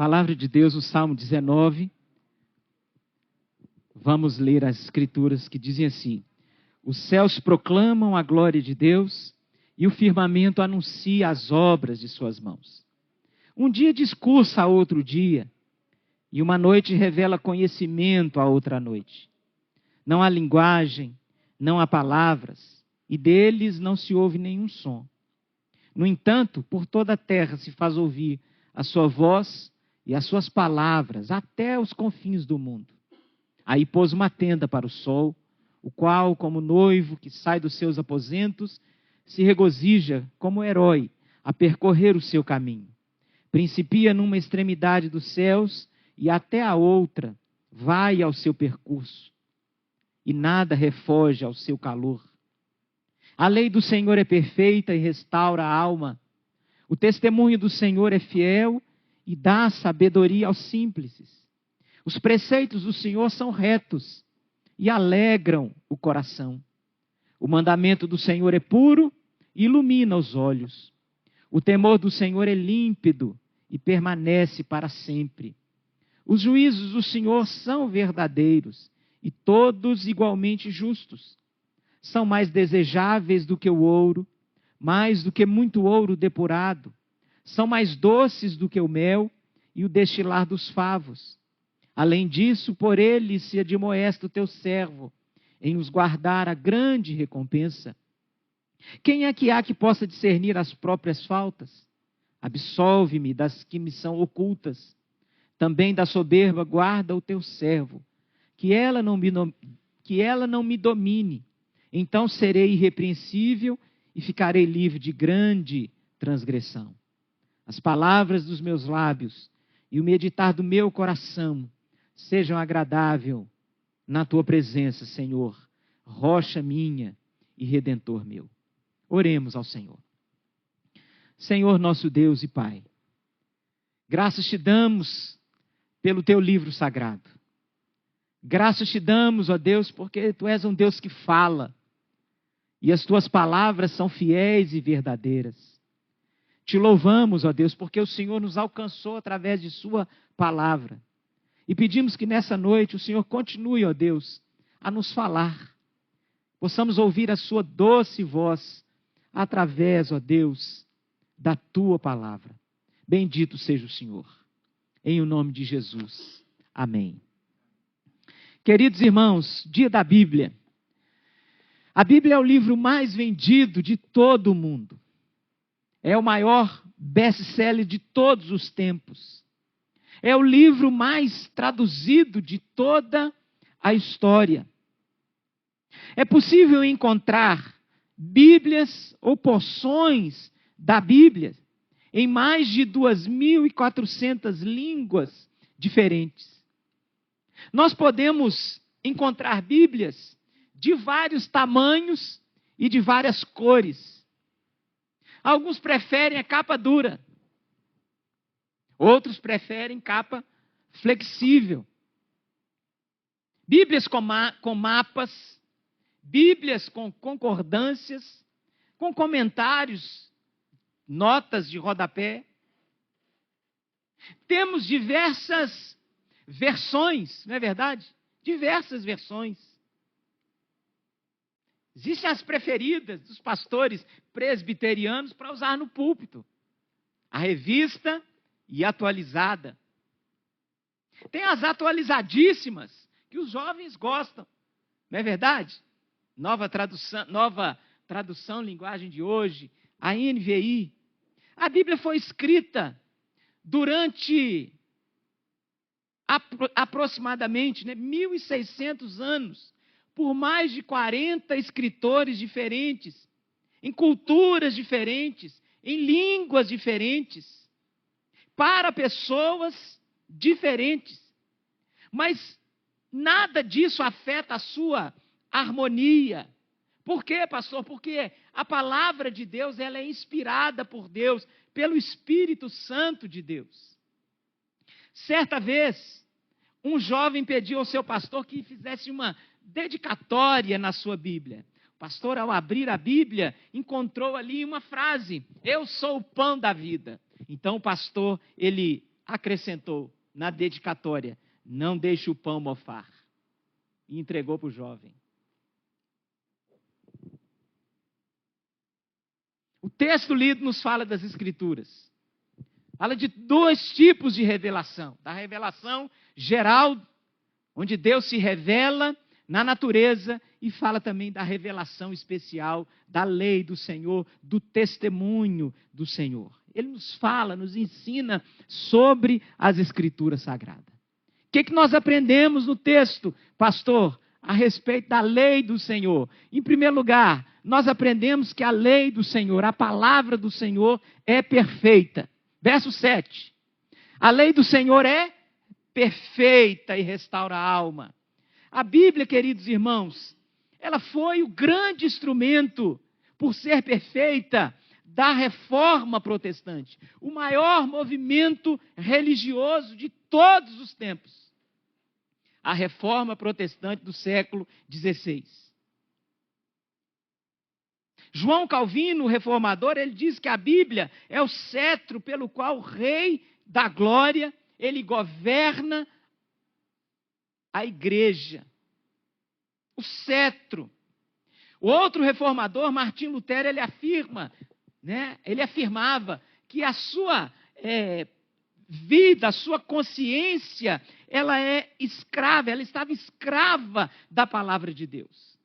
Palavra de Deus, o Salmo 19. Vamos ler as escrituras que dizem assim: os céus proclamam a glória de Deus e o firmamento anuncia as obras de suas mãos. Um dia discursa a outro dia e uma noite revela conhecimento a outra noite. Não há linguagem, não há palavras e deles não se ouve nenhum som. No entanto, por toda a terra se faz ouvir a sua voz e as suas palavras até os confins do mundo. Aí pôs uma tenda para o sol, o qual, como noivo que sai dos seus aposentos, se regozija como herói a percorrer o seu caminho. Principia numa extremidade dos céus e até a outra vai ao seu percurso, e nada refoge ao seu calor. A lei do Senhor é perfeita e restaura a alma. O testemunho do Senhor é fiel e dá sabedoria aos simples. Os preceitos do Senhor são retos e alegram o coração. O mandamento do Senhor é puro e ilumina os olhos. O temor do Senhor é límpido e permanece para sempre. Os juízos do Senhor são verdadeiros e todos igualmente justos. São mais desejáveis do que o ouro, mais do que muito ouro depurado. São mais doces do que o mel e o destilar dos favos. Além disso, por eles se admoesta o teu servo, em os guardar a grande recompensa. Quem é que há que possa discernir as próprias faltas? Absolve-me das que me são ocultas. Também da soberba guarda o teu servo, que ela não me domine. Então serei irrepreensível e ficarei livre de grande transgressão. As palavras dos meus lábios e o meditar do meu coração sejam agradável na tua presença, Senhor, rocha minha e redentor meu. Oremos ao Senhor. Senhor nosso Deus e Pai, graças te damos pelo teu livro sagrado. Graças te damos, ó Deus, porque tu és um Deus que fala e as tuas palavras são fiéis e verdadeiras. Te louvamos, ó Deus, porque o Senhor nos alcançou através de sua palavra. E pedimos que nessa noite o Senhor continue, ó Deus, a nos falar. Possamos ouvir a sua doce voz através, ó Deus, da tua palavra. Bendito seja o Senhor. Em o nome de Jesus. Amém. Queridos irmãos, dia da Bíblia. A Bíblia é o livro mais vendido de todo o mundo. É o maior best-seller de todos os tempos. É o livro mais traduzido de toda a história. É possível encontrar Bíblias ou porções da Bíblia em mais de 2.400 línguas diferentes. Nós podemos encontrar Bíblias de vários tamanhos e de várias cores. Alguns preferem a capa dura. Outros preferem capa flexível. Bíblias com mapas, Bíblias com concordâncias, com comentários, notas de rodapé. Temos diversas versões, não é verdade? Diversas versões. Existem as preferidas dos pastores presbiterianos para usar no púlpito. A revista e atualizada. Tem as atualizadíssimas, que os jovens gostam. Não é verdade? Nova tradução, linguagem de hoje, a NVI. A Bíblia foi escrita durante aproximadamente 1.600 anos, por mais de 40 escritores diferentes, em culturas diferentes, em línguas diferentes, para pessoas diferentes. Mas nada disso afeta a sua harmonia. Por quê, pastor? Porque a palavra de Deus, ela é inspirada por Deus, pelo Espírito Santo de Deus. Certa vez, um jovem pediu ao seu pastor que fizesse uma dedicatória na sua Bíblia. O pastor, ao abrir a Bíblia, encontrou ali uma frase: eu sou o pão da vida. Então o pastor, ele acrescentou na dedicatória: não deixe o pão mofar. E entregou para o jovem. O texto lido nos fala das Escrituras. Fala de 2 tipos de revelação. Da revelação geral, onde Deus se revela na natureza, e fala também da revelação especial da lei do Senhor, do testemunho do Senhor. Ele nos fala, nos ensina sobre as Escrituras Sagradas. O que nós aprendemos no texto, pastor, a respeito da lei do Senhor? Em primeiro lugar, nós aprendemos que a lei do Senhor, a palavra do Senhor é perfeita. Verso 7. A lei do Senhor é perfeita e restaura a alma. A Bíblia, queridos irmãos, ela foi o grande instrumento, por ser perfeita, da reforma protestante. O maior movimento religioso de todos os tempos. A reforma protestante do século XVI. João Calvino, o reformador, ele diz que a Bíblia é o cetro pelo qual o Rei da Glória, ele governa a igreja. O cetro. O outro reformador, Martim Lutero, ele afirma, ele afirmava que a sua vida, a sua consciência, ela é escrava, ela estava escrava da palavra de Deus.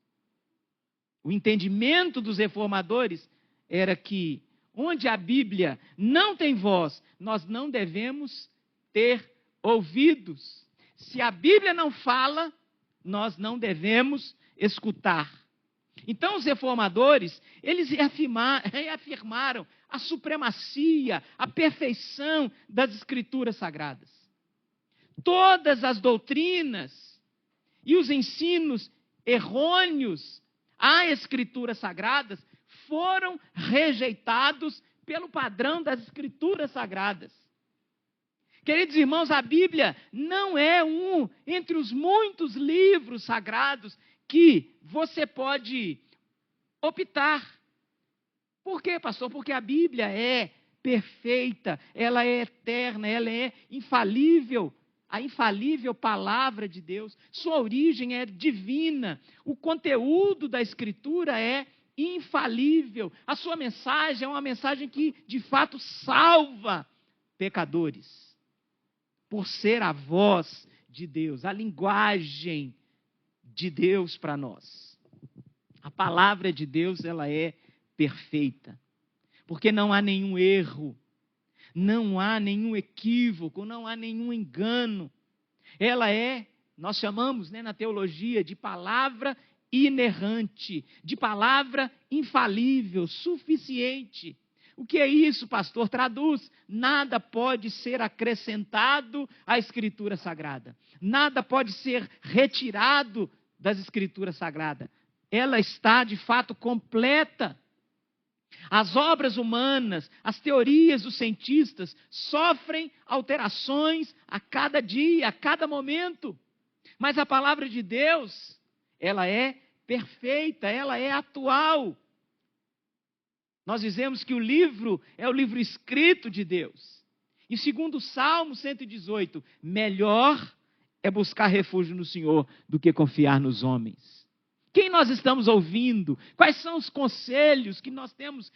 O entendimento dos reformadores era que, onde a Bíblia não tem voz, nós não devemos ter ouvidos. Se a Bíblia não fala, nós não devemos escutar. Então, os reformadores, eles reafirmaram a supremacia, a perfeição das Escrituras Sagradas. Todas as doutrinas e os ensinos errôneos às Escrituras Sagradas foram rejeitados pelo padrão das Escrituras Sagradas. Queridos irmãos, a Bíblia não é um entre os muitos livros sagrados que você pode optar. Por quê, pastor? Porque a Bíblia é perfeita, ela é eterna, ela é infalível. A infalível palavra de Deus, sua origem é divina, o conteúdo da Escritura é infalível, a sua mensagem é uma mensagem que de fato salva pecadores, por ser a voz de Deus, a linguagem de Deus para nós. A palavra de Deus, ela é perfeita, porque não há nenhum erro, não há nenhum equívoco, não há nenhum engano. Ela é, nós chamamos na teologia de palavra inerrante, de palavra infalível, suficiente. O que é isso, pastor? Traduz: nada pode ser acrescentado à Escritura Sagrada. Nada pode ser retirado das Escrituras Sagradas. Ela está, de fato, completa. As obras humanas, as teorias dos cientistas sofrem alterações a cada dia, a cada momento. Mas a palavra de Deus, ela é perfeita, ela é atual. Nós dizemos que o livro é o livro escrito de Deus. E segundo o Salmo 118, melhor é buscar refúgio no Senhor do que confiar nos homens. Quem nós estamos ouvindo? Quais são os conselhos que nós temos,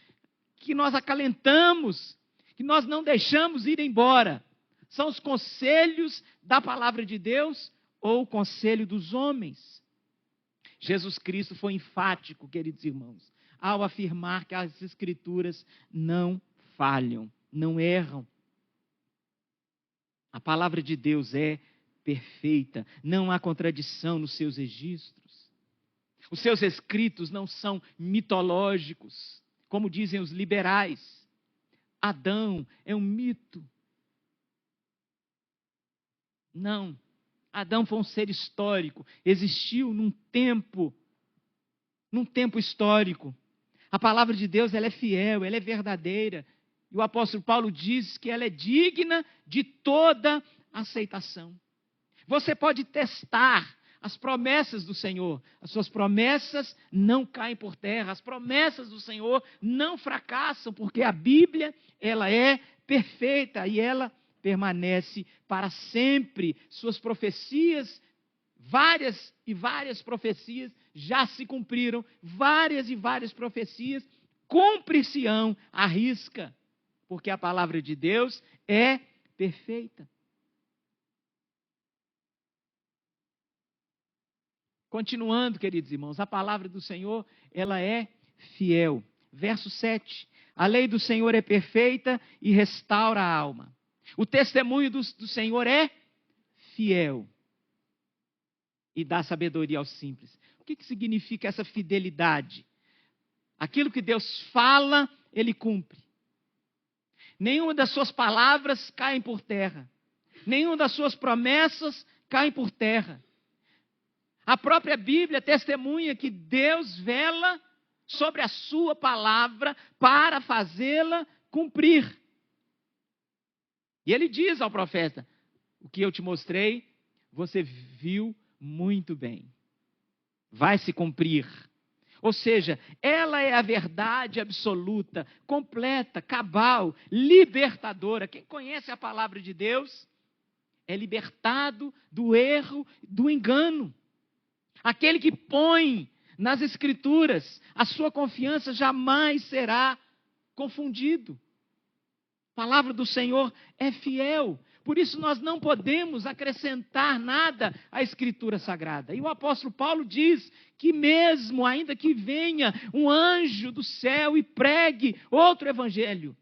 que nós acalentamos, que nós não deixamos ir embora? São os conselhos da palavra de Deus ou o conselho dos homens? Jesus Cristo foi enfático, queridos irmãos, ao afirmar que as Escrituras não falham, não erram. A palavra de Deus é perfeita, não há contradição nos seus registros. Os seus escritos não são mitológicos, como dizem os liberais. Adão é um mito. Não. Adão foi um ser histórico, existiu num tempo histórico. A palavra de Deus, ela é fiel, ela é verdadeira. E o apóstolo Paulo diz que ela é digna de toda aceitação. Você pode testar as promessas do Senhor. As suas promessas não caem por terra. As promessas do Senhor não fracassam, porque a Bíblia, ela é perfeita e ela permanece para sempre. Suas profecias, várias e várias profecias já se cumpriram, várias e várias profecias cumprir-se-ão à risca, porque a palavra de Deus é perfeita. Continuando, queridos irmãos, a palavra do Senhor, ela é fiel. Verso 7. A lei do Senhor é perfeita e restaura a alma. O testemunho do Senhor é fiel e dá sabedoria aos simples. O que significa essa fidelidade? Aquilo que Deus fala, Ele cumpre. Nenhuma das suas palavras cai por terra. Nenhuma das suas promessas cai por terra. A própria Bíblia testemunha que Deus vela sobre a sua palavra para fazê-la cumprir. E ele diz ao profeta: o que eu te mostrei, você viu muito bem. Vai se cumprir. Ou seja, ela é a verdade absoluta, completa, cabal, libertadora. Quem conhece a palavra de Deus é libertado do erro, do engano. Aquele que põe nas Escrituras a sua confiança jamais será confundido. A palavra do Senhor é fiel. Por isso nós não podemos acrescentar nada à Escritura Sagrada. E o apóstolo Paulo diz que mesmo, ainda que venha um anjo do céu e pregue outro evangelho,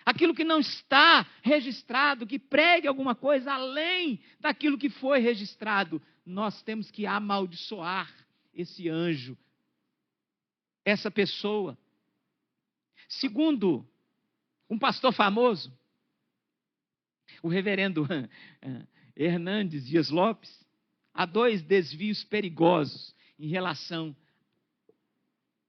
aquilo que não está registrado, que pregue alguma coisa além daquilo que foi registrado, nós temos que amaldiçoar esse anjo, essa pessoa. Segundo um pastor famoso, o reverendo Hernandes Dias Lopes, há 2 desvios perigosos em relação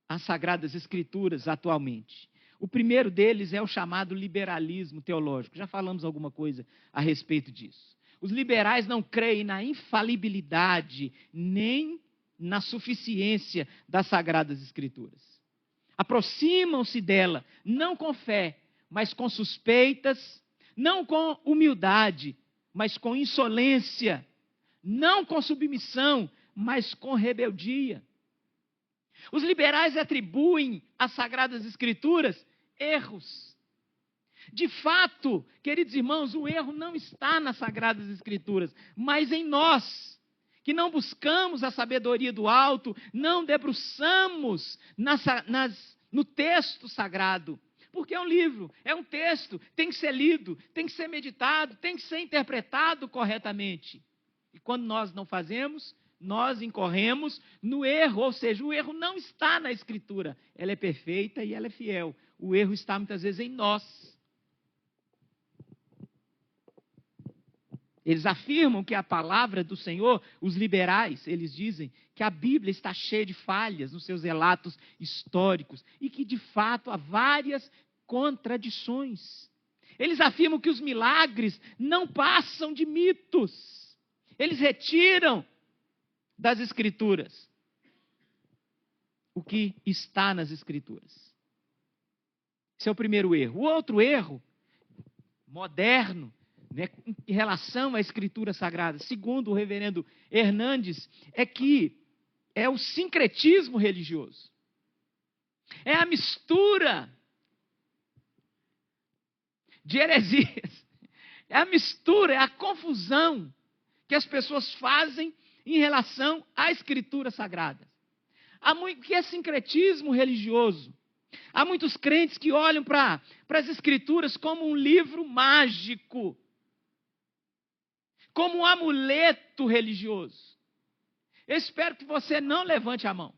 às Sagradas Escrituras atualmente. O primeiro deles é o chamado liberalismo teológico. Já falamos alguma coisa a respeito disso. Os liberais não creem na infalibilidade nem na suficiência das Sagradas Escrituras. Aproximam-se dela, não com fé, mas com suspeitas, não com humildade, mas com insolência, não com submissão, mas com rebeldia. Os liberais atribuem às Sagradas Escrituras erros. De fato, queridos irmãos, o erro não está nas Sagradas Escrituras, mas em nós, que não buscamos a sabedoria do alto, não debruçamos no texto sagrado. Porque é um livro, é um texto, tem que ser lido, tem que ser meditado, tem que ser interpretado corretamente. E quando nós não fazemos, nós incorremos no erro, ou seja, o erro não está na Escritura, ela é perfeita e ela é fiel. O erro está muitas vezes em nós. Eles afirmam que a palavra do Senhor, os liberais, eles dizem que a Bíblia está cheia de falhas nos seus relatos históricos e que, de fato, há várias contradições. Eles afirmam que os milagres não passam de mitos. Eles retiram das Escrituras o que está nas Escrituras. Esse é o primeiro erro. O outro erro, moderno, em relação à Escritura Sagrada, segundo o reverendo Hernandes, é que é o sincretismo religioso. É a mistura de heresias. É a mistura, é a confusão que as pessoas fazem em relação à Escritura Sagrada. O que é sincretismo religioso? Há muitos crentes que olham para as Escrituras como um livro mágico, como um amuleto religioso. Eu espero que você não levante a mão.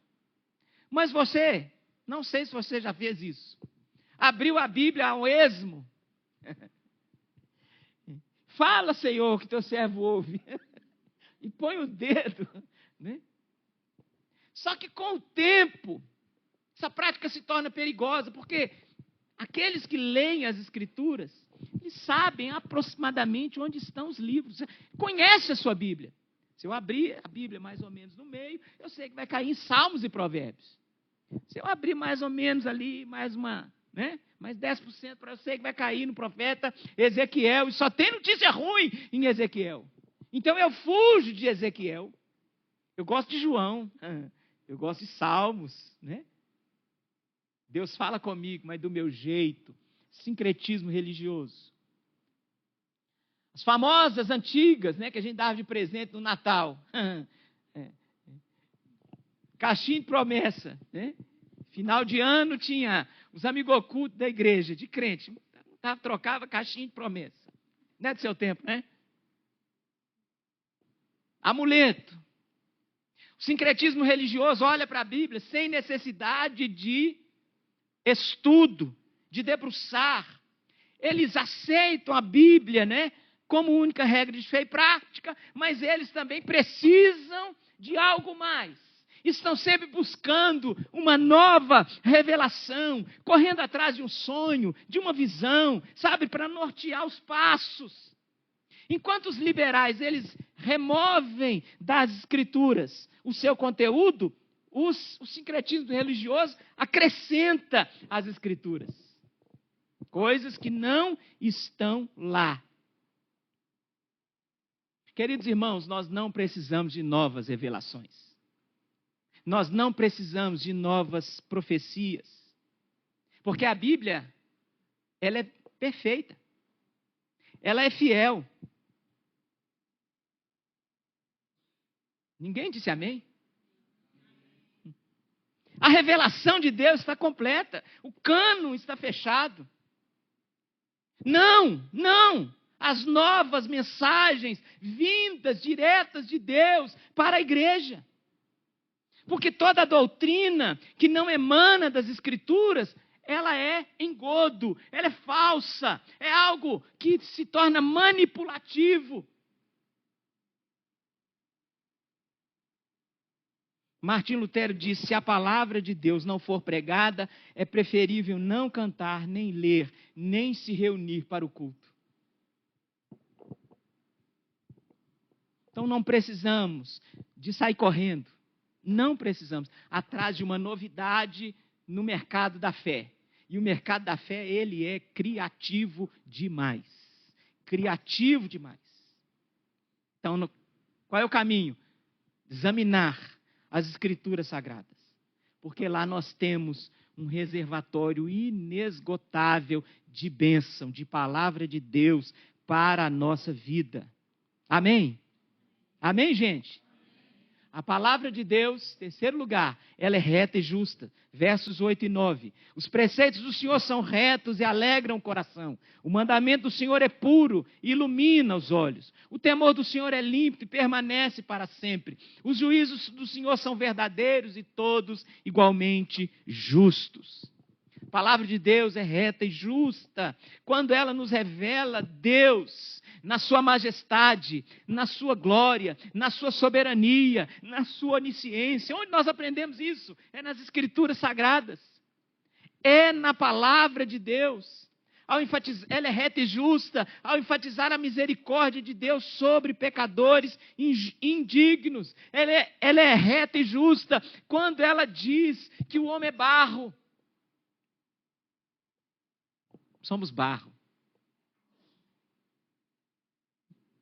Mas você, não sei se você já fez isso, abriu a Bíblia ao esmo. Fala, Senhor, que teu servo ouve. E põe o dedo. Né? Só que com o tempo, essa prática se torna perigosa, porque aqueles que leem as Escrituras, eles sabem aproximadamente onde estão os livros. Você conhece a sua Bíblia. Se eu abrir a Bíblia mais ou menos no meio, eu sei que vai cair em Salmos e Provérbios. Se eu abrir mais ou menos ali, mais né? Mas 10% para você que vai cair no profeta Ezequiel. E só tem notícia ruim em Ezequiel. Então eu fujo de Ezequiel. Eu gosto de João. Eu gosto de Salmos, né? Deus fala comigo, mas do meu jeito. Sincretismo religioso. As famosas antigas, né, que a gente dava de presente no Natal. Caixinha de promessa, né? Final de ano tinha os amigos ocultos da igreja, de crente. Trocava caixinha de promessa. Não é do seu tempo, né? Amuleto. O sincretismo religioso olha para a Bíblia sem necessidade de estudo, de debruçar. Eles aceitam a Bíblia, né, como única regra de fé e prática, mas eles também precisam de algo mais. Estão sempre buscando uma nova revelação, correndo atrás de um sonho, de uma visão, sabe, para nortear os passos. Enquanto os liberais, eles removem das escrituras o seu conteúdo, o sincretismo religioso acrescenta às escrituras coisas que não estão lá. Queridos irmãos, nós não precisamos de novas revelações. Nós não precisamos de novas profecias. Porque a Bíblia, ela é perfeita. Ela é fiel. Ninguém disse amém? A revelação de Deus está completa. O cânon está fechado. Não. As novas mensagens vindas diretas de Deus para a igreja. Porque toda doutrina que não emana das Escrituras, ela é engodo, ela é falsa, é algo que se torna manipulativo. Martim Lutero disse: se a palavra de Deus não for pregada, é preferível não cantar, nem ler, nem se reunir para o culto. Então não precisamos de sair correndo. Não precisamos. Atrás de uma novidade no mercado da fé. E o mercado da fé, ele é criativo demais. Criativo demais. Então, qual é o caminho? Examinar as Escrituras Sagradas. Porque lá nós temos um reservatório inesgotável de bênção, de palavra de Deus para a nossa vida. Amém? Amém, gente? A palavra de Deus, terceiro lugar, ela é reta e justa. Versos 8 e 9. Os preceitos do Senhor são retos e alegram o coração. O mandamento do Senhor é puro e ilumina os olhos. O temor do Senhor é limpo e permanece para sempre. Os juízos do Senhor são verdadeiros e todos igualmente justos. A palavra de Deus é reta e justa. Quando ela nos revela Deus na sua majestade, na sua glória, na sua soberania, na sua onisciência. Onde nós aprendemos isso? É nas Escrituras Sagradas. É na palavra de Deus. Ela é reta e justa ao enfatizar a misericórdia de Deus sobre pecadores indignos. Ela é reta e justa quando ela diz que o homem é barro. Somos barro.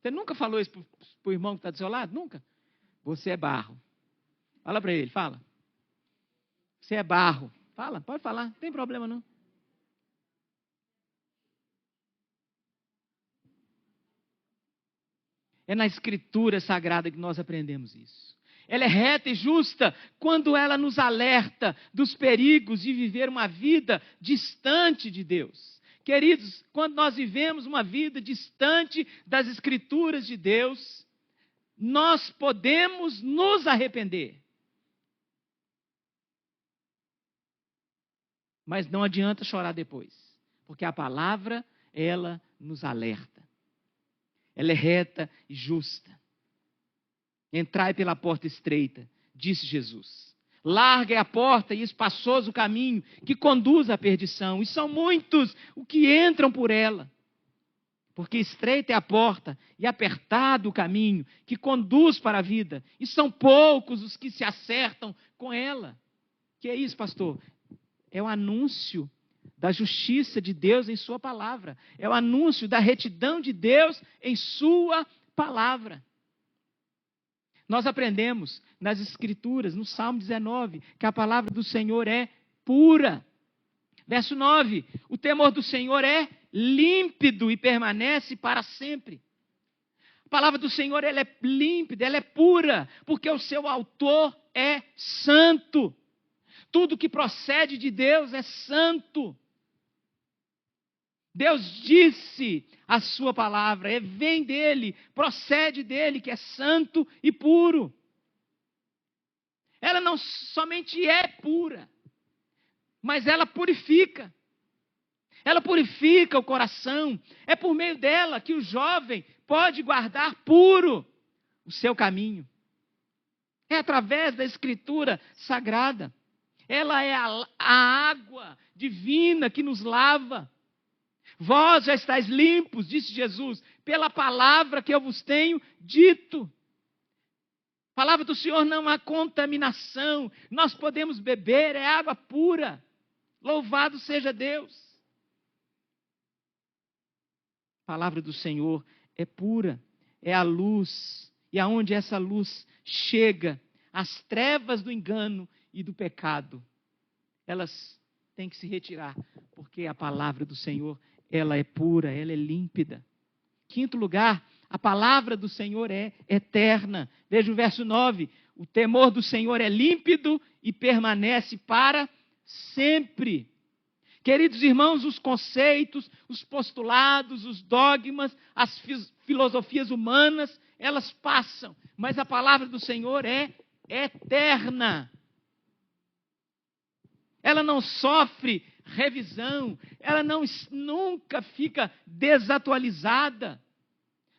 Você nunca falou isso para o irmão que está do seu lado? Nunca? Você é barro. Fala para ele, fala. Você é barro. Fala, pode falar, não tem problema não. É na Escritura Sagrada que nós aprendemos isso. Ela é reta e justa quando ela nos alerta dos perigos de viver uma vida distante de Deus. Queridos, quando nós vivemos uma vida distante das Escrituras de Deus, nós podemos nos arrepender. Mas não adianta chorar depois, porque a palavra, ela nos alerta. Ela é reta e justa. Entrai pela porta estreita, disse Jesus. Larga é a porta e espaçoso o caminho que conduz à perdição. E são muitos os que entram por ela. Porque estreita é a porta e apertado o caminho que conduz para a vida. E são poucos os que se acertam com ela. Que é isso, pastor? É o anúncio da justiça de Deus em sua palavra. É o anúncio da retidão de Deus em sua palavra. Nós aprendemos nas Escrituras, no Salmo 19, que a palavra do Senhor é pura. Verso 9, o temor do Senhor é límpido e permanece para sempre. A palavra do Senhor, ela é límpida, ela é pura, porque o seu autor é santo. Tudo que procede de Deus é santo. Deus disse a sua palavra, vem dele, procede dele, que é santo e puro. Ela não somente é pura, mas ela purifica. Ela purifica o coração. É por meio dela que o jovem pode guardar puro o seu caminho. É através da Escritura sagrada. Ela é a água divina que nos lava. Vós já estáis limpos, disse Jesus, pela palavra que eu vos tenho dito. A palavra do Senhor não há contaminação. Nós podemos beber, é água pura. Louvado seja Deus. A palavra do Senhor é pura, é a luz. E aonde essa luz chega, as trevas do engano e do pecado, elas têm que se retirar, porque a palavra do Senhor, ela é pura, ela é límpida. Quinto lugar, a palavra do Senhor é eterna. Veja o verso 9. O temor do Senhor é límpido e permanece para sempre. Queridos irmãos, os conceitos, os postulados, os dogmas, as filosofias humanas, elas passam, mas a palavra do Senhor é eterna. Ela não sofre revisão, ela nunca fica desatualizada.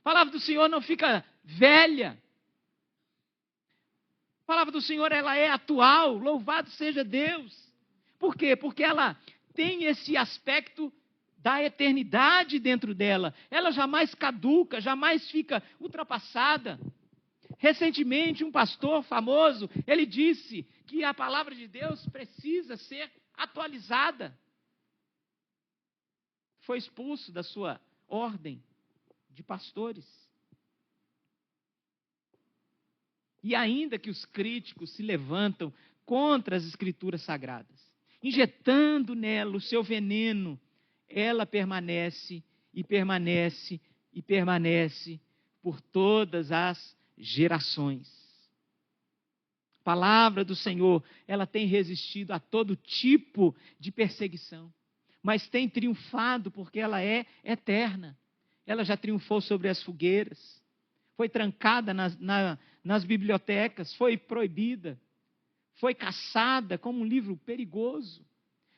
A palavra do Senhor não fica velha. A palavra do Senhor, ela é atual, louvado seja Deus. Por quê? Porque ela tem esse aspecto da eternidade dentro dela. Ela jamais caduca, jamais fica ultrapassada. Recentemente, um pastor famoso, ele disse que a palavra de Deus precisa ser atualizada. Foi expulso da sua ordem de pastores. E ainda que os críticos se levantam contra as Escrituras Sagradas, injetando nela o seu veneno, ela permanece e permanece e permanece por todas as gerações. A palavra do Senhor, ela tem resistido a todo tipo de perseguição, mas tem triunfado porque ela é eterna. Ela já triunfou sobre as fogueiras, foi trancada nas bibliotecas, foi proibida, foi caçada como um livro perigoso,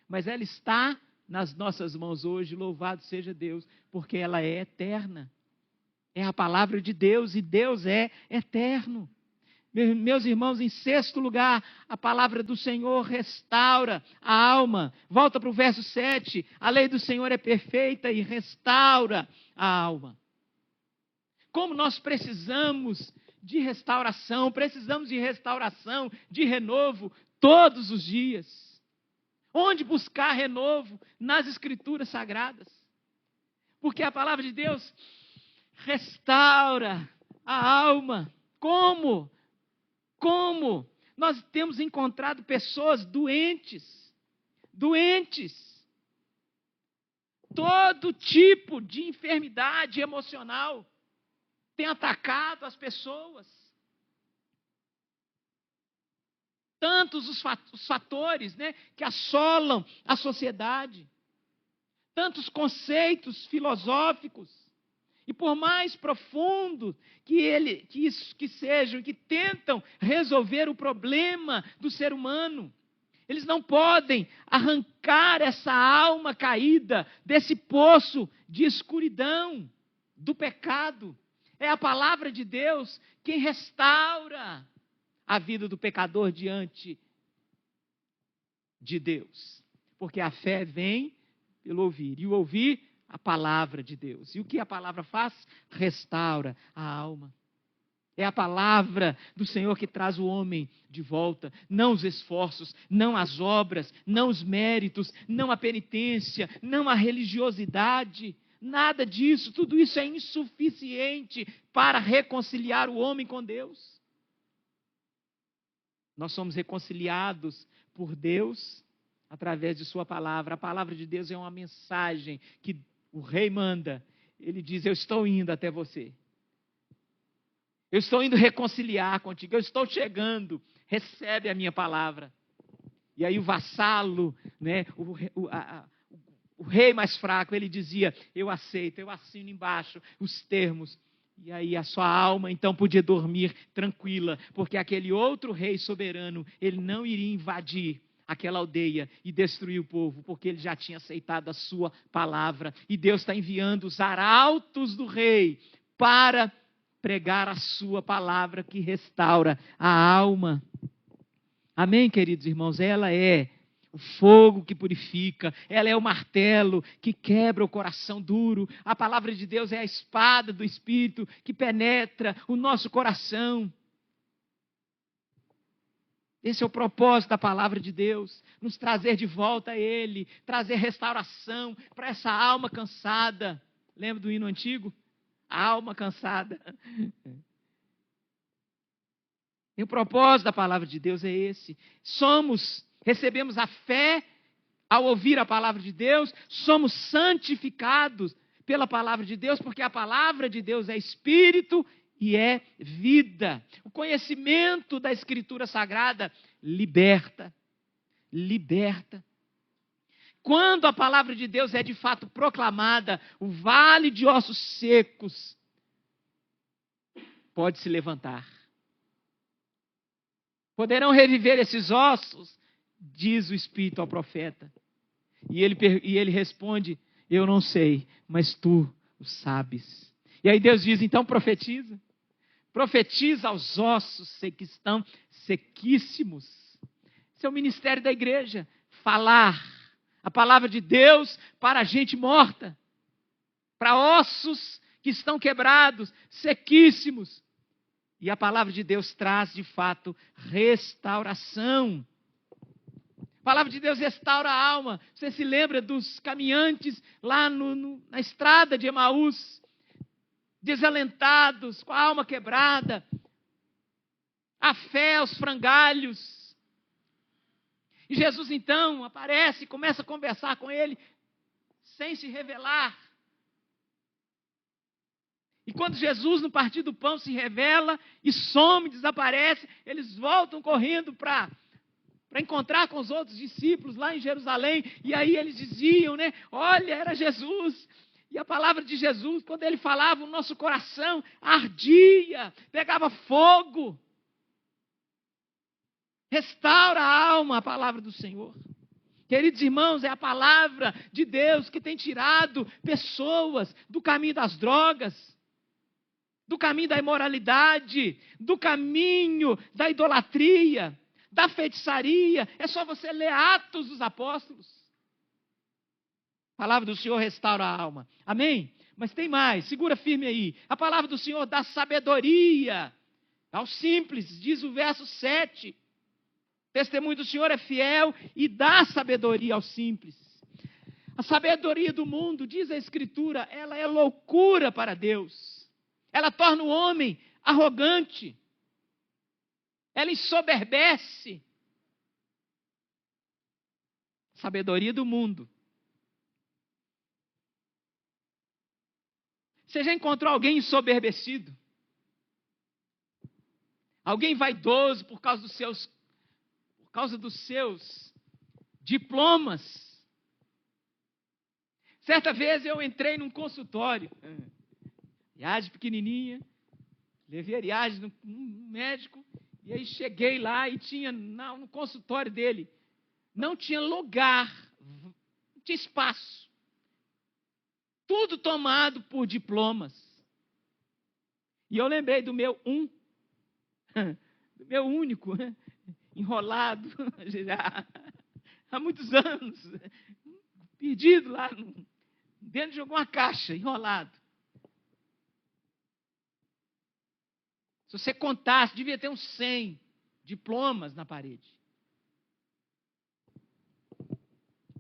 mas ela está nas nossas mãos hoje, louvado seja Deus, porque ela é eterna. É a palavra de Deus e Deus é eterno. Meus irmãos, em sexto lugar, a palavra do Senhor restaura a alma. Volta para o verso 7. A lei do Senhor é perfeita e restaura a alma. Como nós precisamos de restauração, de renovo todos os dias. Onde buscar renovo? Nas Escrituras Sagradas. Porque a palavra de Deus restaura a alma. Como? Como? Nós temos encontrado pessoas doentes. Todo tipo de enfermidade emocional tem atacado as pessoas. Tantos os fatores, né, que assolam a sociedade. Tantos conceitos filosóficos. E por mais profundo que sejam, que tentam resolver o problema do ser humano, eles não podem arrancar essa alma caída desse poço de escuridão, do pecado. É a palavra de Deus quem restaura a vida do pecador diante de Deus. Porque a fé vem pelo ouvir, e o ouvir a palavra de Deus. E o que a palavra faz? Restaura a alma. É a palavra do Senhor que traz o homem de volta. Não os esforços, não as obras, não os méritos, não a penitência, não a religiosidade. Nada disso. Tudo isso é insuficiente para reconciliar o homem com Deus. Nós somos reconciliados por Deus através de sua palavra. A palavra de Deus é uma mensagem que o rei manda. Ele diz: eu estou indo até você. Eu estou indo reconciliar contigo, eu estou chegando, recebe a minha palavra. E aí o vassalo, né, o rei mais fraco, ele dizia: eu aceito, eu assino embaixo os termos. E aí a sua alma então podia dormir tranquila, porque aquele outro rei soberano, ele não iria invadir aquela aldeia e destruir o povo, porque ele já tinha aceitado a sua palavra. E Deus está enviando os arautos do rei para pregar a sua palavra que restaura a alma. Amém, queridos irmãos? Ela é o fogo que purifica, ela é o martelo que quebra o coração duro. A palavra de Deus é a espada do Espírito que penetra o nosso coração. Esse é o propósito da palavra de Deus, nos trazer de volta a Ele, trazer restauração para essa alma cansada. Lembra do hino antigo? A alma cansada. E o propósito da palavra de Deus é esse. Recebemos a fé ao ouvir a palavra de Deus, somos santificados pela palavra de Deus, porque a palavra de Deus é espírito e é vida. O conhecimento da Escritura Sagrada liberta. Liberta. Quando a palavra de Deus é de fato proclamada, o vale de ossos secos pode se levantar. Poderão reviver esses ossos, diz o Espírito ao profeta. E ele responde: eu não sei, mas tu o sabes. E aí Deus diz: então profetiza. Profetiza aos ossos que estão sequíssimos. Esse é o ministério da igreja. Falar a palavra de Deus para a gente morta, para ossos que estão quebrados, sequíssimos. E a palavra de Deus traz, de fato, restauração. A palavra de Deus restaura a alma. Você se lembra dos caminhantes lá na estrada de Emaús, desalentados, com a alma quebrada, a fé aos frangalhos. E Jesus então aparece e começa a conversar com ele, sem se revelar. E quando Jesus, no partir do pão, se revela e some, desaparece, eles voltam correndo para encontrar com os outros discípulos lá em Jerusalém. E aí eles diziam, né? Olha, era Jesus. E a palavra de Jesus, quando ele falava, o nosso coração ardia, pegava fogo. Restaura a alma, a palavra do Senhor. Queridos irmãos, é a palavra de Deus que tem tirado pessoas do caminho das drogas, do caminho da imoralidade, do caminho da idolatria, da feitiçaria. É só você ler Atos dos Apóstolos. A palavra do Senhor restaura a alma. Amém? Mas tem mais, segura firme aí. A palavra do Senhor dá sabedoria aos simples, diz o verso 7. O testemunho do Senhor é fiel e dá sabedoria aos simples. A sabedoria do mundo, diz a Escritura, ela é loucura para Deus. Ela torna o homem arrogante. Ela ensoberbece. Sabedoria do mundo. Você já encontrou alguém ensoberbecido? Alguém vaidoso por causa dos seus diplomas? Certa vez eu entrei num consultório, Ariadne pequenininha, levei a Ariadne no médico, e aí cheguei lá e tinha no consultório dele, não tinha lugar, não tinha espaço. Tudo tomado por diplomas. E eu lembrei do meu do meu único, enrolado, já há muitos anos, perdido lá dentro de alguma caixa, enrolado. Se você contasse, devia ter uns 100 diplomas na parede.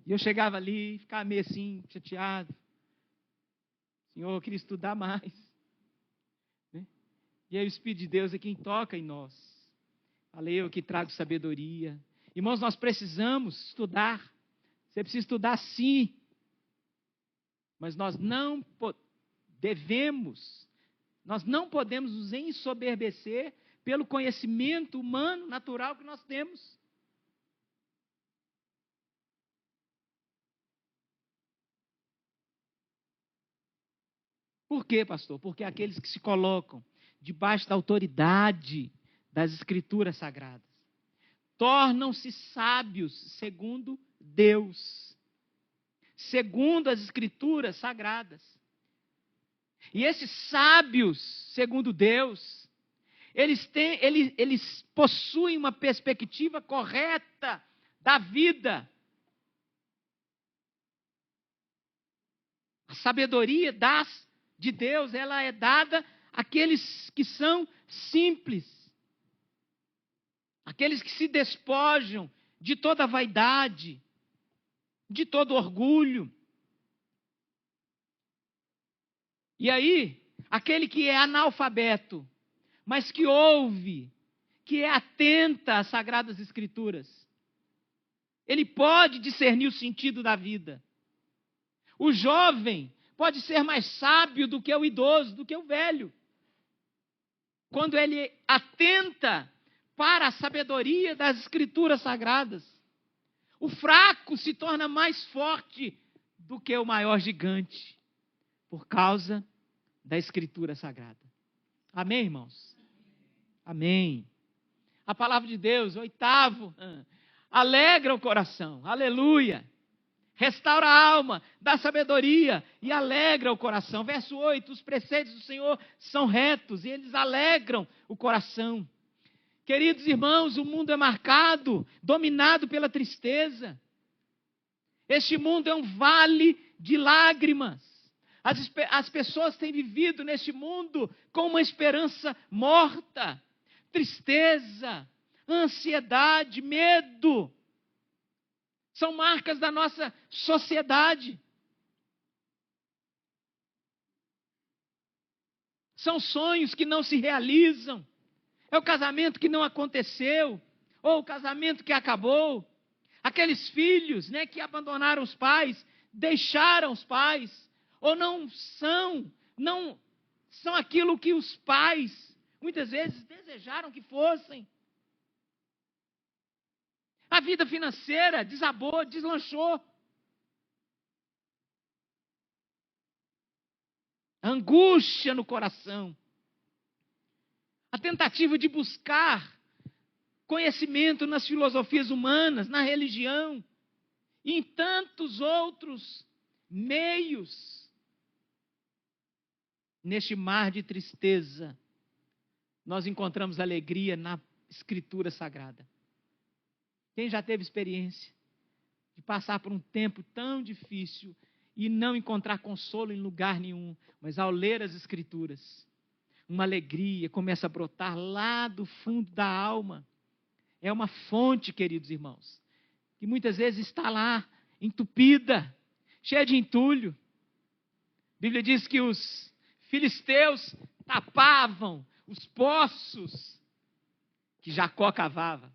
E eu chegava ali, ficava meio assim, chateado. Senhor, eu queria estudar mais. Né? E aí o Espírito de Deus é quem toca em nós. Falei, eu que trago sabedoria. Irmãos, nós precisamos estudar. Você precisa estudar sim. Mas nós não podemos nos ensoberbecer pelo conhecimento humano, natural que nós temos. Por quê, pastor? Porque aqueles que se colocam debaixo da autoridade das Escrituras Sagradas tornam-se sábios segundo Deus, segundo as Escrituras Sagradas. E esses sábios, segundo Deus, eles possuem uma perspectiva correta da vida. A sabedoria de Deus, ela é dada àqueles que são simples, aqueles que se despojam de toda vaidade, de todo orgulho. E aí, aquele que é analfabeto, mas que ouve, que é atenta às Sagradas Escrituras, ele pode discernir o sentido da vida. O jovem pode ser mais sábio do que o idoso, do que o velho. Quando ele atenta para a sabedoria das Escrituras Sagradas. O fraco se torna mais forte do que o maior gigante, por causa da Escritura Sagrada. Amém, irmãos? Amém. A palavra de Deus, 8º, alegra o coração, aleluia. Restaura a alma, dá sabedoria e alegra o coração. Verso 8, os preceitos do Senhor são retos e eles alegram o coração. Queridos irmãos, o mundo é marcado, dominado pela tristeza. Este mundo é um vale de lágrimas. As pessoas têm vivido neste mundo com uma esperança morta, tristeza, ansiedade, medo. São marcas da nossa sociedade. São sonhos que não se realizam. É o casamento que não aconteceu, ou o casamento que acabou. Aqueles filhos, né, que abandonaram os pais, deixaram os pais, ou não são aquilo que os pais muitas vezes desejaram que fossem. A vida financeira desabou, deslanchou. Angústia no coração. A tentativa de buscar conhecimento nas filosofias humanas, na religião e em tantos outros meios. Neste mar de tristeza, nós encontramos alegria na Escritura Sagrada. Quem já teve experiência de passar por um tempo tão difícil e não encontrar consolo em lugar nenhum, mas ao ler as Escrituras, uma alegria começa a brotar lá do fundo da alma. É uma fonte, queridos irmãos, que muitas vezes está lá, entupida, cheia de entulho. A Bíblia diz que os filisteus tapavam os poços que Jacó cavava.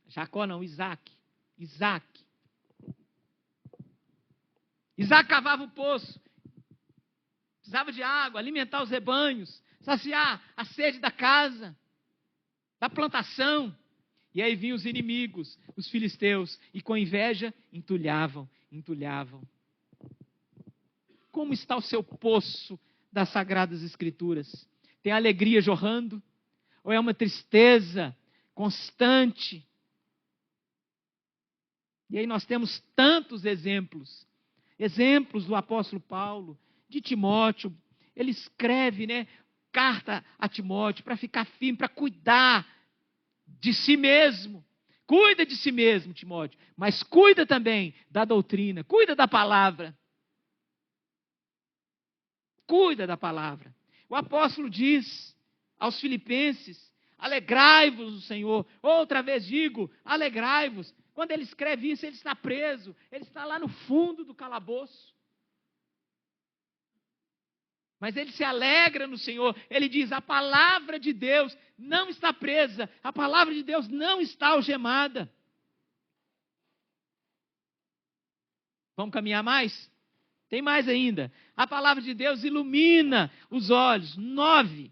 Jacó não, Isaac. Isaac cavava o poço. Precisava de água, alimentar os rebanhos, saciar a sede da casa, da plantação. E aí vinham os inimigos, os filisteus, e com inveja entulhavam. Como está o seu poço das Sagradas Escrituras? Tem alegria jorrando? Ou é uma tristeza constante? E aí nós temos tantos exemplos do apóstolo Paulo, de Timóteo. Ele escreve, carta a Timóteo para ficar firme, para cuidar de si mesmo. Cuida de si mesmo, Timóteo, mas cuida também da doutrina, cuida da palavra. Cuida da palavra. O apóstolo diz aos Filipenses, alegrai-vos no Senhor. Outra vez digo, alegrai-vos. Quando ele escreve isso, ele está preso, ele está lá no fundo do calabouço. Mas ele se alegra no Senhor. Ele diz, a palavra de Deus não está presa, a palavra de Deus não está algemada. Vamos caminhar mais? Tem mais ainda. A palavra de Deus ilumina os olhos. 9,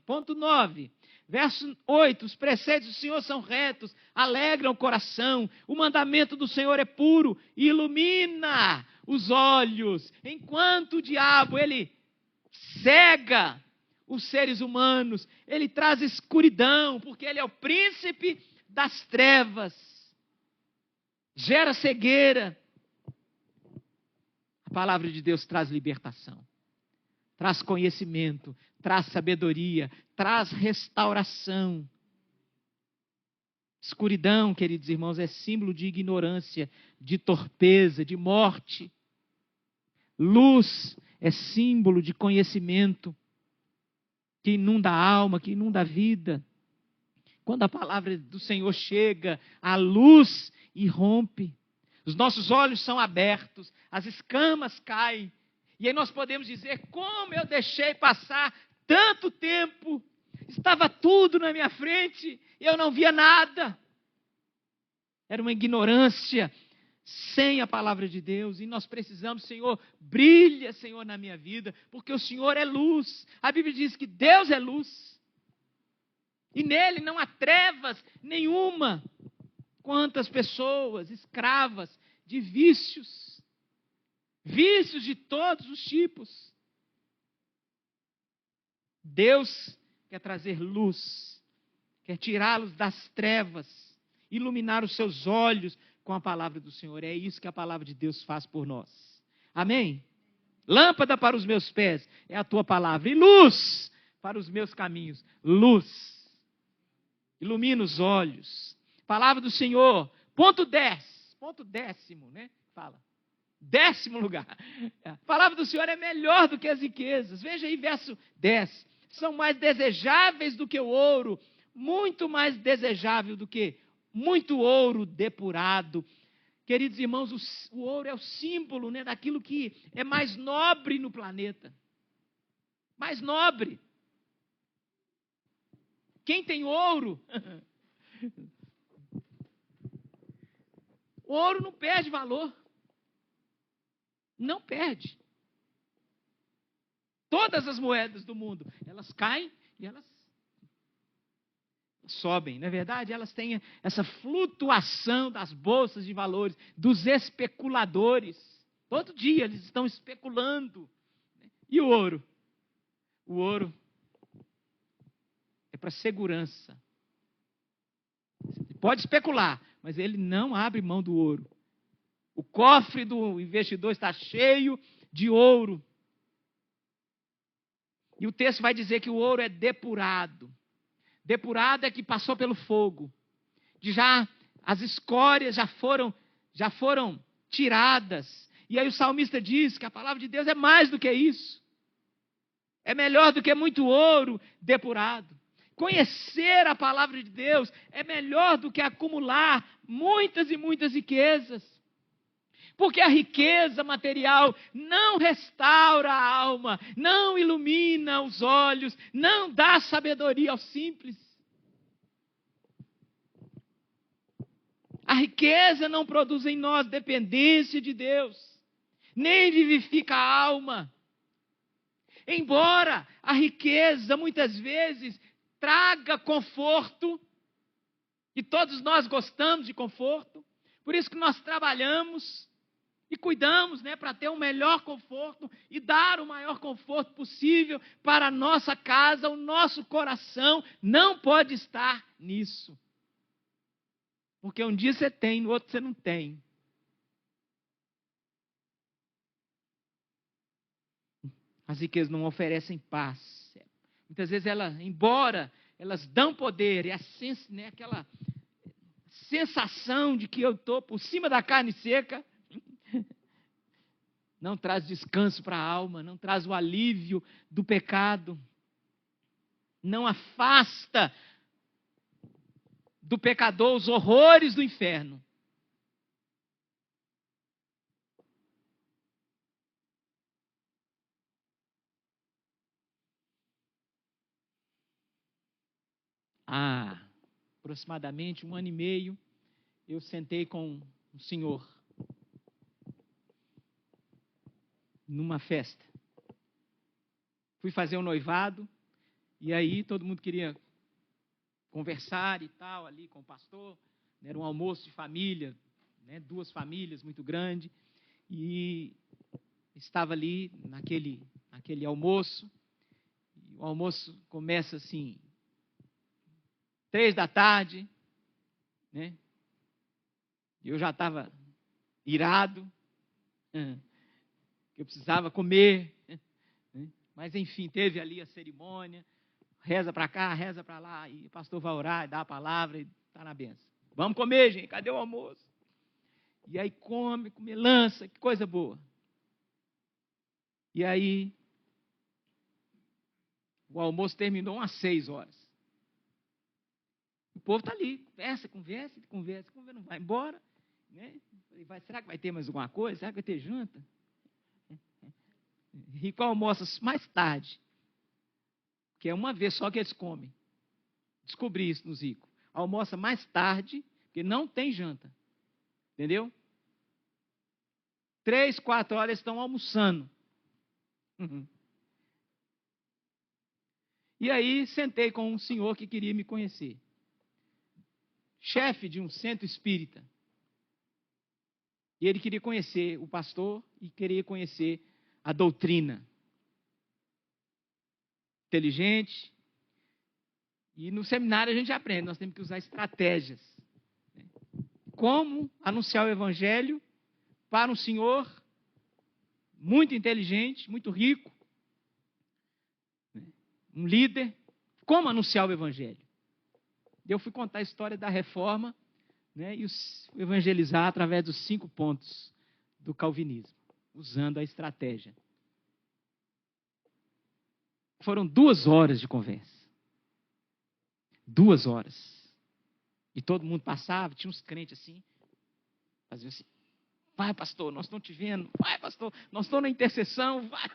verso 8. Os preceitos do Senhor são retos, alegram o coração. O mandamento do Senhor é puro, ilumina os olhos. Enquanto o diabo, ele cega os seres humanos, ele traz escuridão, porque ele é o príncipe das trevas. Gera cegueira. A palavra de Deus traz libertação, traz conhecimento, traz sabedoria, traz restauração. Escuridão, queridos irmãos, é símbolo de ignorância, de torpeza, de morte. Luz é símbolo de conhecimento, que inunda a alma, que inunda a vida. Quando a palavra do Senhor chega, a luz irrompe. Os nossos olhos são abertos, as escamas caem. E aí nós podemos dizer, como eu deixei passar tanto tempo, estava tudo na minha frente, e eu não via nada. Era uma ignorância sem a palavra de Deus, e nós precisamos, Senhor, brilha, Senhor, na minha vida, porque o Senhor é luz. A Bíblia diz que Deus é luz, e nele não há trevas nenhuma. Quantas pessoas escravas de vícios, vícios de todos os tipos. Deus quer trazer luz, quer tirá-los das trevas, iluminar os seus olhos com a palavra do Senhor. É isso que a palavra de Deus faz por nós. Amém? Lâmpada para os meus pés é a tua palavra, e luz para os meus caminhos. Luz. Ilumina os olhos. Palavra do Senhor. Ponto 10. Ponto 10º, né? Fala. 10º lugar. A palavra do Senhor é melhor do que as riquezas. Veja aí verso 10. São mais desejáveis do que o ouro, muito mais desejável do que muito ouro depurado. Queridos irmãos, o ouro é o símbolo, né, daquilo que é mais nobre no planeta. Mais nobre. Quem tem ouro... O ouro não perde valor. Não perde. Todas as moedas do mundo, elas caem e elas sobem. Não é verdade? Elas têm essa flutuação das bolsas de valores, dos especuladores. Todo dia eles estão especulando. E o ouro? O ouro é para segurança. Você pode especular, mas ele não abre mão do ouro. O cofre do investidor está cheio de ouro. E o texto vai dizer que o ouro é depurado. Depurado é que passou pelo fogo. As escórias já foram tiradas. E aí o salmista diz que a palavra de Deus é mais do que isso. É melhor do que muito ouro depurado. Conhecer a palavra de Deus é melhor do que acumular muitas e muitas riquezas. Porque a riqueza material não restaura a alma, não ilumina os olhos, não dá sabedoria aos simples. A riqueza não produz em nós dependência de Deus, nem vivifica a alma. Embora a riqueza muitas vezes traga conforto, e todos nós gostamos de conforto, por isso que nós trabalhamos e cuidamos, né, para ter um melhor conforto e dar o maior conforto possível para a nossa casa. O nosso coração não pode estar nisso. Porque um dia você tem, no outro você não tem. As riquezas não oferecem paz. Muitas vezes, embora elas dão poder, e aquela sensação de que eu estou por cima da carne seca, não traz descanso para a alma, não traz o alívio do pecado. não afasta do pecador os horrores do inferno. Há aproximadamente 1 ano e meio, eu sentei com um senhor numa festa. Fui fazer um noivado, e aí todo mundo queria conversar e tal, ali com o pastor. Era um almoço de família, né, 2 famílias muito grande, e estava ali naquele almoço. E o almoço começa assim, 3 da tarde, né? Eu já estava irado, eu precisava comer, né? Mas enfim, teve ali a cerimônia, reza para cá, reza para lá, e o pastor vai orar, dá a palavra e está na benção. Vamos comer, gente, cadê o almoço? E aí come, com melança, que coisa boa. E aí, o almoço terminou umas 6 horas. O povo está ali, conversa, não vai embora. Né? Será que vai ter mais alguma coisa? Será que vai ter janta? Rico almoça mais tarde, que é uma vez só que eles comem. Descobri isso nos ricos. Almoça mais tarde, porque não tem janta. Entendeu? 3, 4 horas eles estão almoçando. E aí sentei com um senhor que queria me conhecer. Chefe de um centro espírita. E ele queria conhecer o pastor e queria conhecer a doutrina. Inteligente. E no seminário a gente aprende, nós temos que usar estratégias. Como anunciar o evangelho para um senhor muito inteligente, muito rico, um líder. Como anunciar o evangelho? Eu fui contar a história da reforma, né, e evangelizar através dos 5 pontos do calvinismo, usando a estratégia. Foram 2 horas de conversa. 2 horas. E todo mundo passava, tinha uns crentes assim, faziam assim, vai pastor, nós estamos te vendo, vai pastor, nós estamos na intercessão, vai.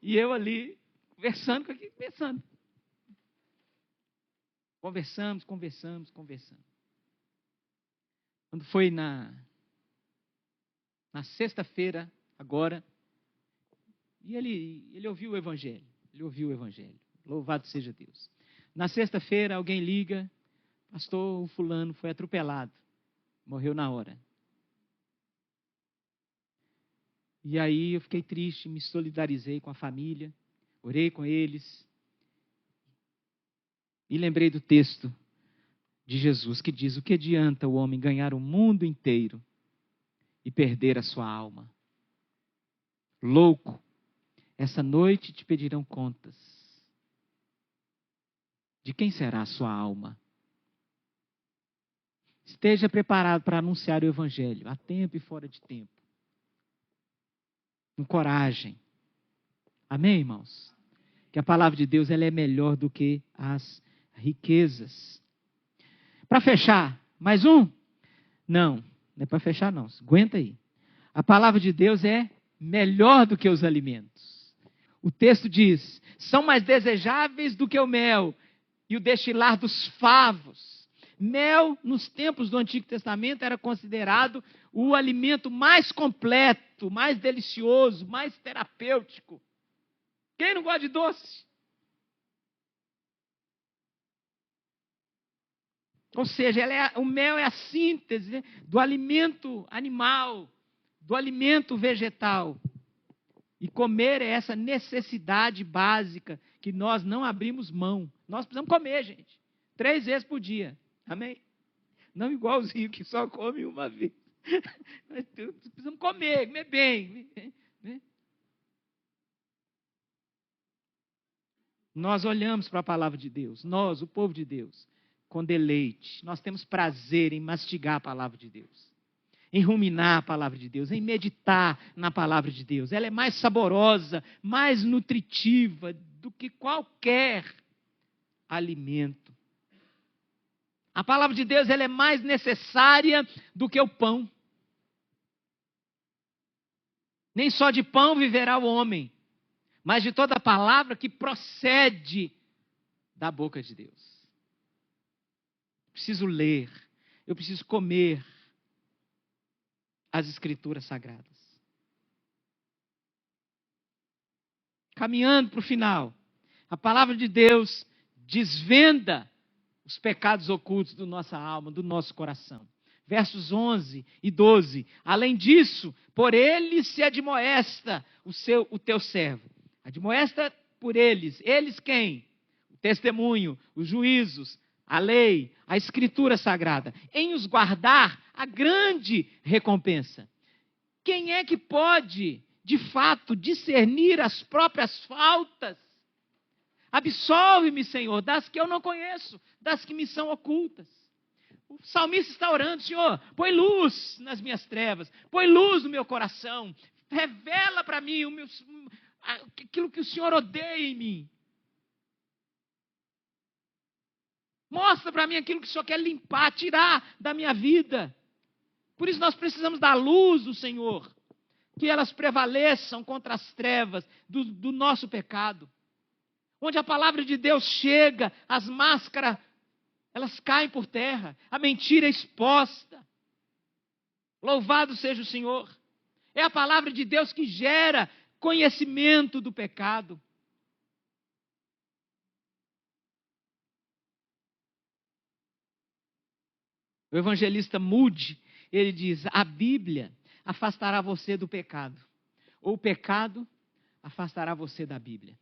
E eu ali, conversando. Conversamos. Quando foi na sexta-feira, agora, e ele ouviu o evangelho. Louvado seja Deus. Na sexta-feira, alguém liga, pastor, o fulano foi atropelado, morreu na hora. E aí eu fiquei triste, me solidarizei com a família, orei com eles, e lembrei do texto de Jesus que diz: o que adianta o homem ganhar o mundo inteiro e perder a sua alma? Louco, essa noite te pedirão contas. De quem será a sua alma? Esteja preparado para anunciar o evangelho, a tempo e fora de tempo. Com coragem. Amém, irmãos? Que a palavra de Deus ela é melhor do que as riquezas. Para fechar, mais um? Não é para fechar não, aguenta aí. A palavra de Deus é melhor do que os alimentos. O texto diz, são mais desejáveis do que o mel e o destilar dos favos. Mel, nos tempos do Antigo Testamento, era considerado o alimento mais completo, mais delicioso, mais terapêutico. Quem não gosta de doce? Ou seja, o mel é a síntese, né, do alimento animal, do alimento vegetal. E comer é essa necessidade básica que nós não abrimos mão. Nós precisamos comer, gente. 3 vezes por dia. Amém? Não igual os ricos que só comem uma vez. Nós precisamos comer bem. Né? Nós olhamos para a palavra de Deus, nós, o povo de Deus, com deleite. Nós temos prazer em mastigar a palavra de Deus, em ruminar a palavra de Deus, em meditar na palavra de Deus. Ela é mais saborosa, mais nutritiva do que qualquer alimento. A palavra de Deus, ela é mais necessária do que o pão. Nem só de pão viverá o homem, mas de toda palavra que procede da boca de Deus. Preciso ler, eu preciso comer as Escrituras Sagradas. Caminhando para o final, a palavra de Deus desvenda os pecados ocultos da nossa alma, do nosso coração. Versos 11 e 12. Além disso, por eles se admoesta o teu servo. Admoesta por eles. Eles quem? O testemunho, os juízos, a lei, a Escritura Sagrada. Em os guardar, a grande recompensa. Quem é que pode, de fato, discernir as próprias faltas? Absolve-me, Senhor, das que eu não conheço, das que me são ocultas. O salmista está orando: Senhor, põe luz nas minhas trevas, põe luz no meu coração, revela para mim aquilo que o Senhor odeia em mim. Mostra para mim aquilo que o Senhor quer limpar, tirar da minha vida. Por isso nós precisamos da luz do Senhor, que elas prevaleçam contra as trevas do nosso pecado. Onde a palavra de Deus chega, as máscaras, elas caem por terra, a mentira é exposta. Louvado seja o Senhor. É a palavra de Deus que gera conhecimento do pecado. O evangelista Moody, ele diz: a Bíblia afastará você do pecado, ou o pecado afastará você da Bíblia.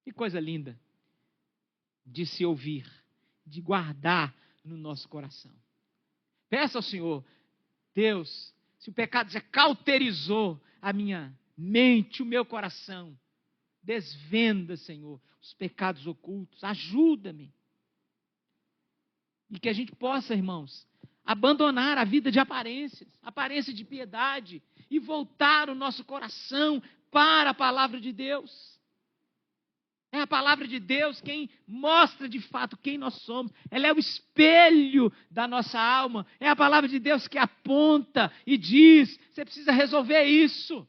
Que coisa linda de se ouvir, de guardar no nosso coração. Peça ao Senhor: Deus, se o pecado já cauterizou a minha mente, o meu coração, desvenda, Senhor, os pecados ocultos, ajuda-me. E que a gente possa, irmãos, abandonar a vida de aparências, aparência de piedade, e voltar o nosso coração para a palavra de Deus. É a palavra de Deus quem mostra de fato quem nós somos. Ela é o espelho da nossa alma. É a palavra de Deus que aponta e diz: você precisa resolver isso.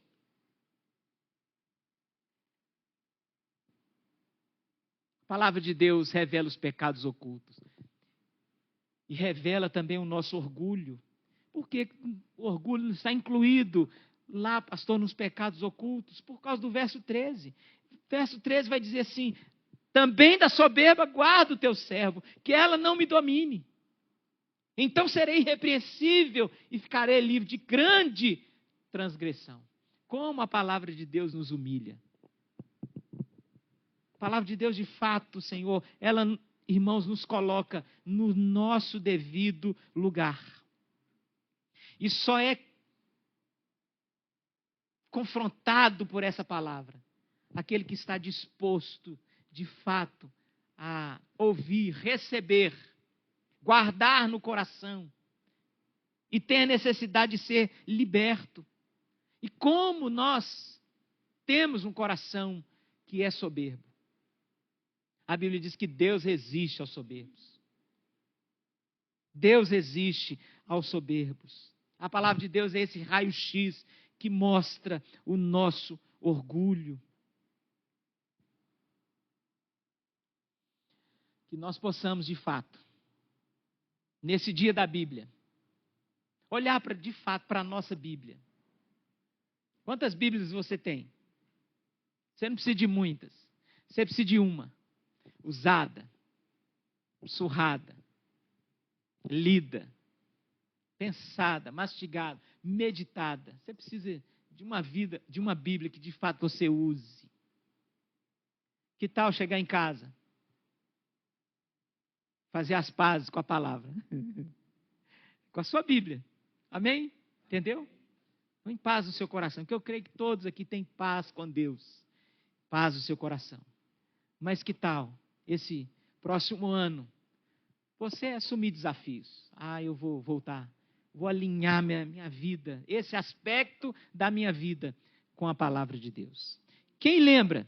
A palavra de Deus revela os pecados ocultos. E revela também o nosso orgulho. Porque o orgulho está incluído lá, pastor, nos pecados ocultos, por causa do verso 13. Verso 13 vai dizer assim: também da soberba guarda o teu servo, que ela não me domine. Então serei irrepreensível e ficarei livre de grande transgressão. Como a palavra de Deus nos humilha. A palavra de Deus, de fato, Senhor, ela, irmãos, nos coloca no nosso devido lugar. E só é confrontado por essa palavra aquele que está disposto, de fato, a ouvir, receber, guardar no coração e tem a necessidade de ser liberto. E como nós temos um coração que é soberbo? A Bíblia diz que Deus resiste aos soberbos. Deus resiste aos soberbos. A palavra de Deus é esse raio-x que mostra o nosso orgulho. Que nós possamos, de fato, nesse dia da Bíblia, olhar de fato para a nossa Bíblia. Quantas Bíblias você tem? Você não precisa de muitas. Você precisa de uma. Usada, surrada, lida, pensada, mastigada, meditada. Você precisa de uma vida, de uma Bíblia que de fato você use. Que tal chegar em casa? Fazer as pazes com a palavra. Com a sua Bíblia. Amém? Entendeu? Em paz no seu coração. Porque eu creio que todos aqui têm paz com Deus. Paz no seu coração. Mas que tal esse próximo ano você assumir desafios? Eu vou voltar. Vou alinhar minha vida. Esse aspecto da minha vida com a palavra de Deus. Quem lembra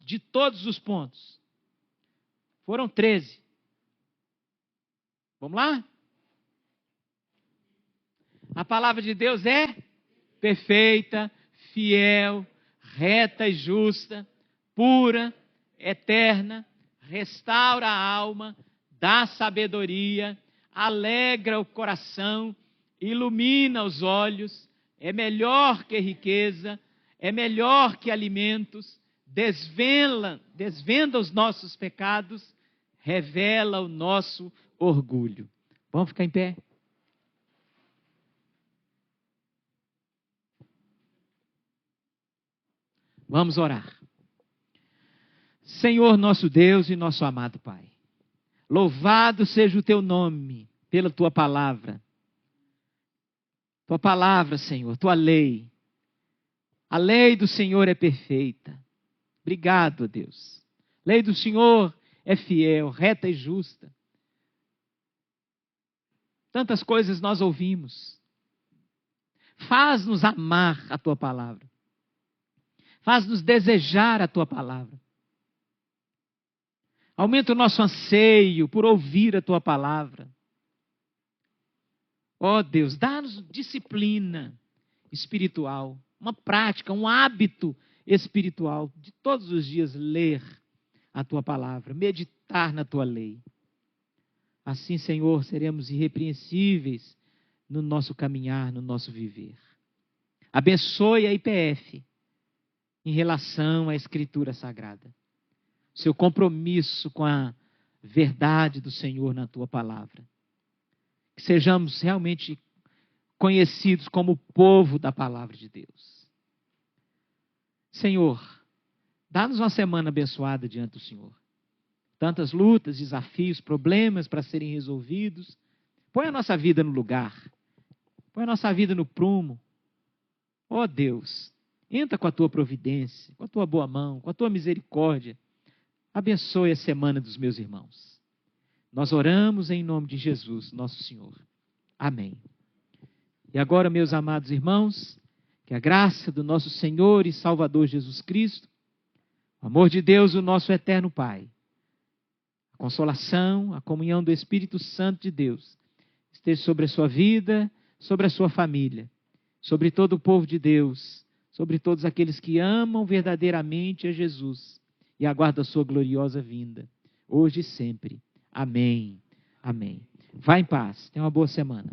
de todos os pontos. Foram 13. Vamos lá? A palavra de Deus é perfeita, fiel, reta e justa, pura, eterna, restaura a alma, dá sabedoria, alegra o coração, ilumina os olhos, é melhor que riqueza, é melhor que alimentos, desvenda os nossos pecados, revela o nosso orgulho. Vamos ficar em pé? Vamos orar. Senhor nosso Deus e nosso amado Pai, louvado seja o teu nome pela tua palavra. Tua palavra, Senhor, tua lei. A lei do Senhor é perfeita. Obrigado, Deus. A lei do Senhor é fiel, reta e justa. Tantas coisas nós ouvimos. Faz-nos amar a tua palavra. Faz-nos desejar a tua palavra. Aumenta o nosso anseio por ouvir a tua palavra. Ó Deus, dá-nos disciplina espiritual, uma prática, um hábito espiritual de todos os dias ler a tua palavra, meditar na tua lei. Assim, Senhor, seremos irrepreensíveis no nosso caminhar, no nosso viver. Abençoe a IPF em relação à Escritura Sagrada. Seu compromisso com a verdade do Senhor na tua palavra. Que sejamos realmente conhecidos como o povo da palavra de Deus. Senhor, dá-nos uma semana abençoada diante do Senhor. Tantas lutas, desafios, problemas para serem resolvidos. Põe a nossa vida no lugar. Põe a nossa vida no prumo. Ó Deus, entra com a tua providência, com a tua boa mão, com a tua misericórdia. Abençoe a semana dos meus irmãos. Nós oramos em nome de Jesus, nosso Senhor. Amém. E agora, meus amados irmãos, que a graça do nosso Senhor e Salvador Jesus Cristo, o amor de Deus, o nosso eterno Pai, a consolação, a comunhão do Espírito Santo de Deus, esteja sobre a sua vida, sobre a sua família, sobre todo o povo de Deus, sobre todos aqueles que amam verdadeiramente a Jesus e aguardam a sua gloriosa vinda, hoje e sempre. Amém. Amém. Vá em paz. Tenha uma boa semana.